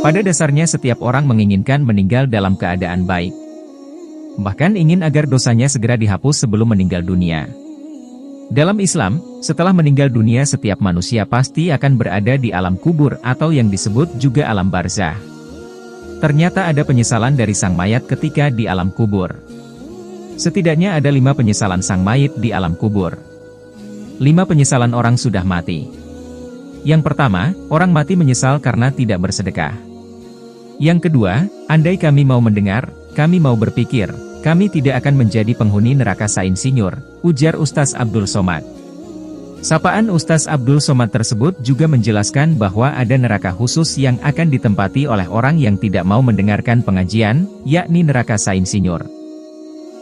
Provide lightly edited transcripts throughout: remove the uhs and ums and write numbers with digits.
Pada dasarnya setiap orang menginginkan meninggal dalam keadaan baik. Bahkan ingin agar dosanya segera dihapus sebelum meninggal dunia. Dalam Islam, setelah meninggal dunia setiap manusia pasti akan berada di alam kubur atau yang disebut juga alam barzah. Ternyata ada penyesalan dari sang mayat ketika di alam kubur. Setidaknya ada 5 penyesalan sang mayit di alam kubur. 5 penyesalan orang sudah mati. Yang pertama, orang mati menyesal karena tidak bersedekah. Yang kedua, andai kami mau mendengar, kami mau berpikir, kami tidak akan menjadi penghuni neraka Sainsinyur, ujar Ustaz Abdul Somad. Sapaan Ustaz Abdul Somad tersebut juga menjelaskan bahwa ada neraka khusus yang akan ditempati oleh orang yang tidak mau mendengarkan pengajian, yakni neraka Sainsinyur.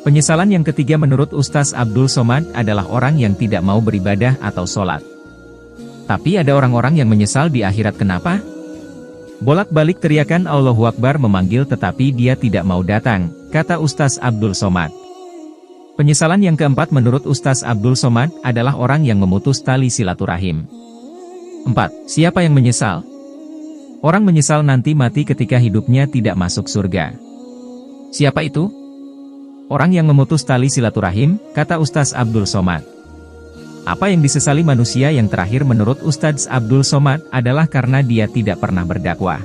Penyesalan yang ketiga menurut Ustaz Abdul Somad adalah orang yang tidak mau beribadah atau sholat. Tapi ada orang-orang yang menyesal di akhirat. Kenapa? Bolak-balik teriakan Allahu Akbar memanggil tetapi dia tidak mau datang, kata Ustaz Abdul Somad. Penyesalan yang keempat menurut Ustaz Abdul Somad adalah orang yang memutus tali silaturahim. 4. Siapa yang menyesal? Orang menyesal nanti mati ketika hidupnya tidak masuk surga. Siapa itu? Orang yang memutus tali silaturahim, kata Ustaz Abdul Somad. Apa yang disesali manusia yang terakhir menurut Ustaz Abdul Somad adalah karena dia tidak pernah berdakwah.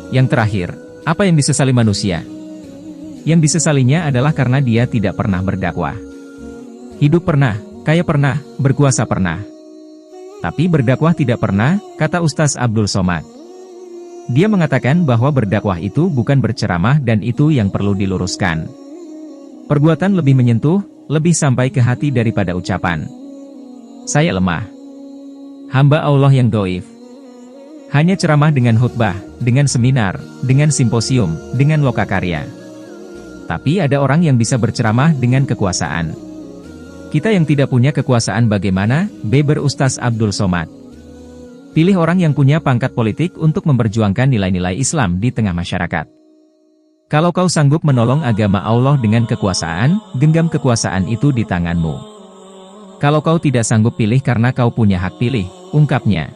Yang terakhir, apa yang disesali manusia? Yang disesalinya adalah karena dia tidak pernah berdakwah. Hidup pernah, kaya pernah, berkuasa pernah. Tapi berdakwah tidak pernah, kata Ustaz Abdul Somad. Dia mengatakan bahwa berdakwah itu bukan berceramah dan itu yang perlu diluruskan. Perbuatan lebih menyentuh, lebih sampai ke hati daripada ucapan. Saya lemah. Hamba Allah yang doif. Hanya ceramah dengan khutbah, dengan seminar, dengan simposium, dengan lokakarya. Tapi ada orang yang bisa berceramah dengan kekuasaan. Kita yang tidak punya kekuasaan bagaimana? Beber Ustaz Abdul Somad. Pilih orang yang punya pangkat politik untuk memperjuangkan nilai-nilai Islam di tengah masyarakat. Kalau kau sanggup menolong agama Allah dengan kekuasaan, genggam kekuasaan itu di tanganmu. Kalau kau tidak sanggup pilih karena kau punya hak pilih, ungkapnya.